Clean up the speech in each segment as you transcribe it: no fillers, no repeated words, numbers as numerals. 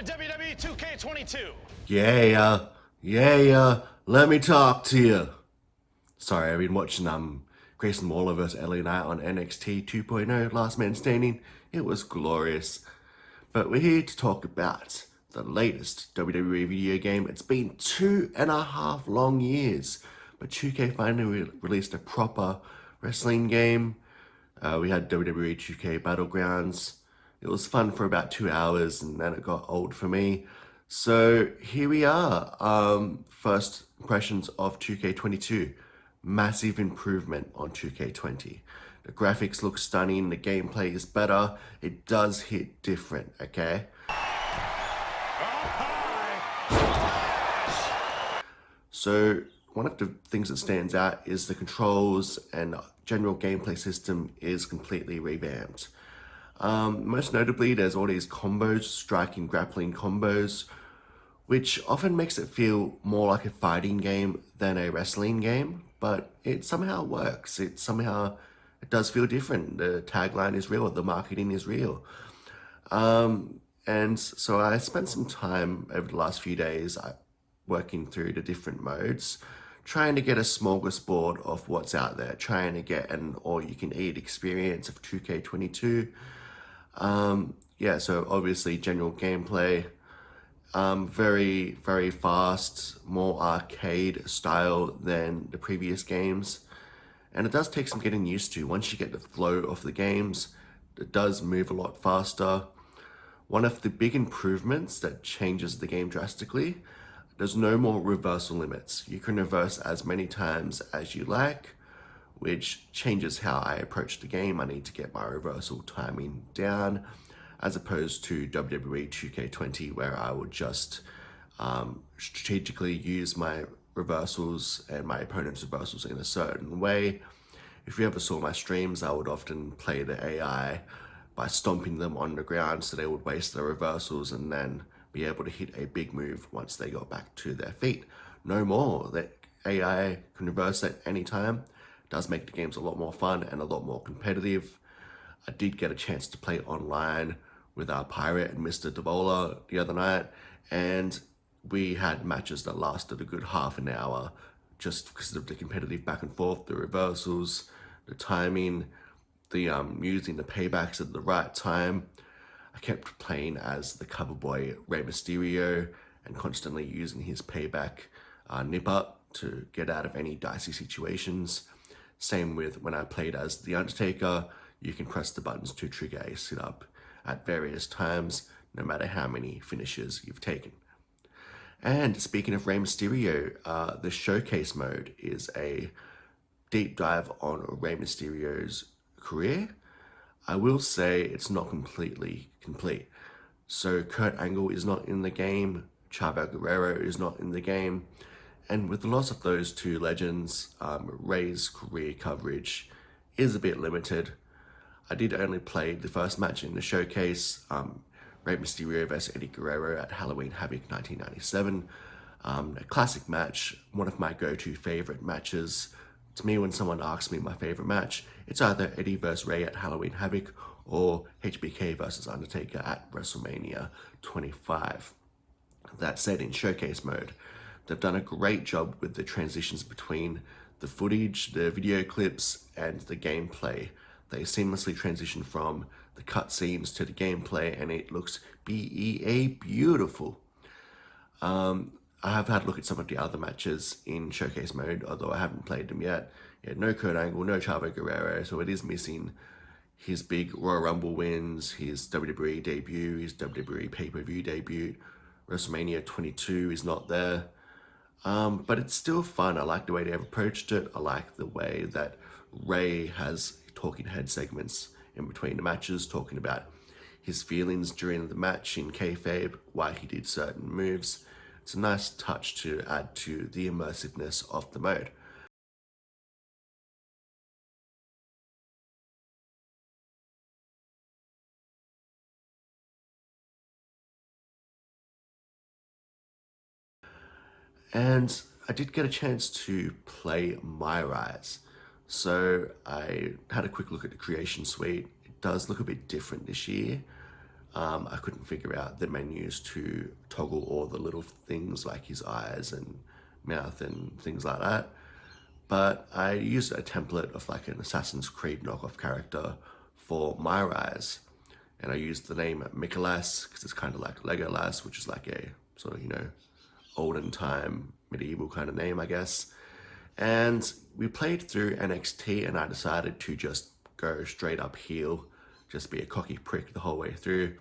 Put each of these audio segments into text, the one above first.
to WWE 2K22. Yeah, let me talk to you. Sorry, I've been watching Grayson Waller vs. LA Knight on NXT 2.0 Last Man Standing. It was glorious. But we're here to talk about the latest WWE video game. It's been 2.5 long years, but 2K finally released a proper wrestling game. We had WWE 2K Battlegrounds. It was fun for about 2 hours and then it got old for me. So here we are. First impressions of 2K22. Massive improvement on 2K20. The graphics look stunning, the gameplay is better. It does hit different, okay? So one of the things that stands out is the controls and general gameplay system is completely revamped. Most notably, there's all these combos, striking, grappling combos, which often makes it feel more like a fighting game than a wrestling game, but it somehow works. It does feel different. The tagline is real, the marketing is real. And so I spent some time over the last few days working through the different modes, trying to get a smorgasbord of what's out there, trying to get an all-you-can-eat experience of 2K22. Yeah, so obviously general gameplay, very, very fast, more arcade style than the previous games. And it does take some getting used to. Once you get the flow of the games, it does move a lot faster. One of the big improvements that changes the game drastically, there's no more reversal limits. You can reverse as many times as you like, which changes how I approach the game. I need to get my reversal timing down, as opposed to WWE 2K20, where I would just strategically use my reversals and my opponent's reversals in a certain way. If you ever saw my streams, I would often play the AI by stomping them on the ground so they would waste their reversals and then be able to hit a big move once they got back to their feet. No more. That AI can reverse at any time. Does make the games a lot more fun and a lot more competitive. I did get a chance to play online with our Pirate and Mr. Davola the other night, and we had matches that lasted a good half an hour just because of the competitive back and forth, the reversals, the timing, the using the paybacks at the right time. I kept playing as the cover boy Rey Mysterio and constantly using his payback nip up to get out of any dicey situations. Same with when I played as The Undertaker, you can press the buttons to trigger a sit-up at various times, no matter how many finishes you've taken. And speaking of Rey Mysterio, the showcase mode is a deep dive on Rey Mysterio's career. I will say it's not completely complete. So Kurt Angle is not in the game, Chavo Guerrero is not in the game, and with the loss of those two legends, Rey's career coverage is a bit limited. I did only play the first match in the showcase, Rey Mysterio vs. Eddie Guerrero at Halloween Havoc 1997. A classic match, one of my go-to favorite matches. To me, when someone asks me my favorite match, it's either Eddie vs. Rey at Halloween Havoc or HBK vs. Undertaker at WrestleMania 25. That said, in showcase mode, they've done a great job with the transitions between the footage, the video clips, and the gameplay. They seamlessly transition from the cutscenes to the gameplay, and it looks beautiful. I have had a look at some of the other matches in showcase mode, although I haven't played them yet. Yeah, no Kurt Angle, no Chavo Guerrero, so it is missing his big Royal Rumble wins, his WWE debut, his WWE pay-per-view debut. WrestleMania 22 is not there. But it's still fun. I like the way they've approached it. I like the way that Rey has talking head segments in between the matches, talking about his feelings during the match in kayfabe, why he did certain moves. It's a nice touch to add to the immersiveness of the mode. And I did get a chance to play MyRise. So I had a quick look at the creation suite. It does look a bit different this year. I couldn't figure out the menus to toggle all the little things like his eyes and mouth and things like that. But I used a template of like an Assassin's Creed knockoff character for MyRise. And I used the name Mikolas because it's kind of like Legolas, which is like a sort of, olden time medieval kind of name, I guess. And we played through NXT and I decided to just go straight up heel, just be a cocky prick the whole way through.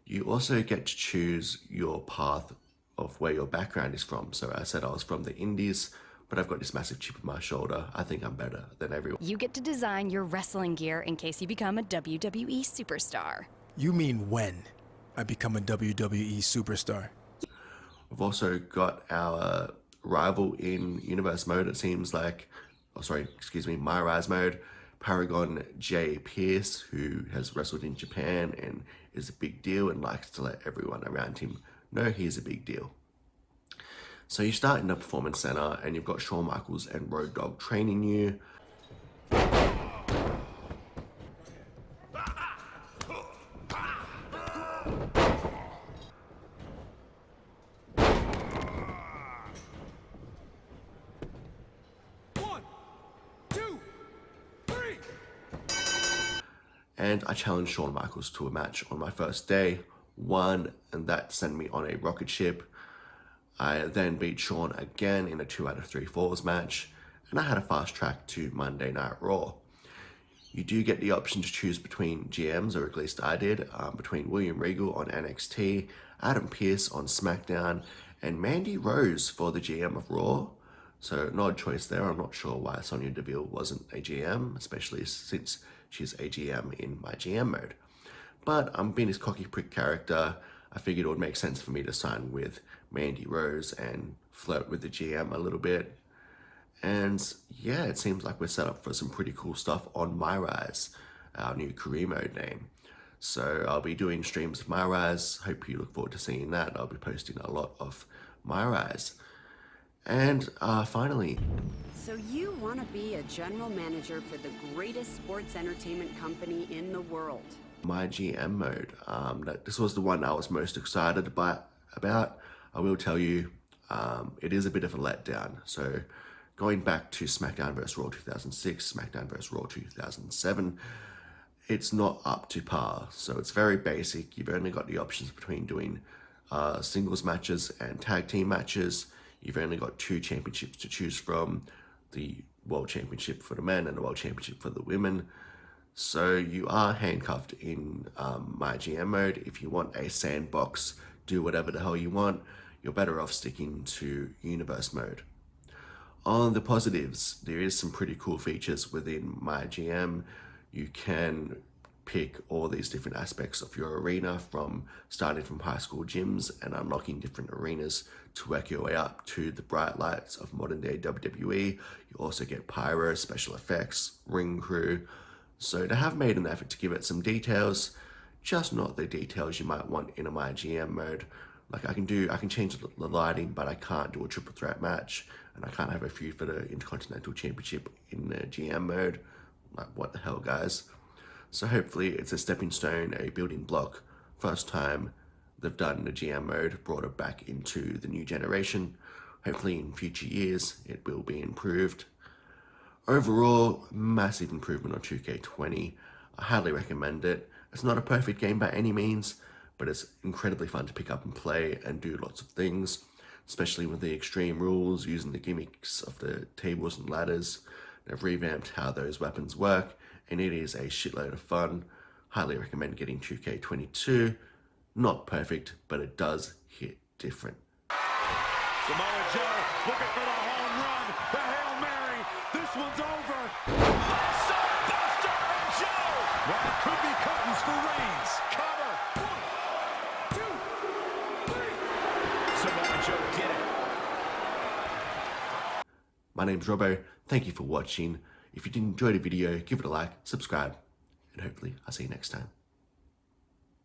You also get to choose your path of where your background is from. So I said I was from the Indies, but I've got this massive chip on my shoulder. I think I'm better than everyone. You get to design your wrestling gear in case you become a WWE superstar. You mean when I become a WWE superstar? We've also got our rival in Universe mode, it seems like, MyRise mode, Paragon J. Pierce, who has wrestled in Japan and is a big deal and likes to let everyone around him know he's a big deal. So you start in the Performance Center and you've got Shawn Michaels and Road Dogg training you. And I challenged Shawn Michaels to a match on my first day, won, and that sent me on a rocket ship. I then beat Shawn again in a 2 out of 3 falls match, and I had a fast track to Monday Night Raw. You do get the option to choose between GMs, or at least I did, between William Regal on NXT, Adam Pearce on SmackDown, and Mandy Rose for the GM of Raw. So an odd choice there. I'm not sure why Sonya Deville wasn't a GM, especially since she's a GM in my GM mode. But I'm being this cocky prick character. I figured it would make sense for me to sign with Mandy Rose and flirt with the GM a little bit. And yeah, it seems like we're set up for some pretty cool stuff on MyRise, our new career mode name. So I'll be doing streams of MyRise. Hope you look forward to seeing that. I'll be posting a lot of MyRise. And finally, so you want to be a general manager for the greatest sports entertainment company in the world? my GM mode. This was the one I was most excited about. I will tell you, it is a bit of a letdown. So going back to SmackDown vs. Raw 2006, SmackDown vs. Raw 2007, it's not up to par. So it's very basic. You've only got the options between doing singles matches and tag team matches. You've only got 2 championships to choose from, the World Championship for the men and the World Championship for the women. So you are handcuffed in my GM mode. If you want a sandbox, do whatever the hell you want, you're better off sticking to Universe mode. On the positives, there is some pretty cool features within my GM. You can pick all these different aspects of your arena, from starting from high school gyms and unlocking different arenas to work your way up to the bright lights of modern day WWE. You also get pyro, special effects, ring crew. So they have made an effort to give it some details, just not the details you might want in a my GM mode. Like I can change the lighting, but I can't do a triple threat match, and I can't have a feud for the Intercontinental Championship in the GM mode. Like, what the hell, guys? So hopefully it's a stepping stone, a building block. First time they've done the GM mode, brought it back into the new generation. Hopefully in future years it will be improved. Overall, massive improvement on 2K20. I highly recommend it. It's not a perfect game by any means, but it's incredibly fun to pick up and play and do lots of things, especially with the extreme rules, using the gimmicks of the tables and ladders. They've revamped how those weapons work, and it is a shitload of fun. Highly recommend getting 2K22. Not perfect, but it does hit different. Samoa Joe looking for the home run. The Hail Mary. This one's over. Buster and Joe. That could be curtains for Reigns. Cover. 1, 2, 3. Samoa Joe get it. My name's Robbo. Thank you for watching. If you did enjoy the video, give it a like, subscribe, and hopefully I'll see you next time.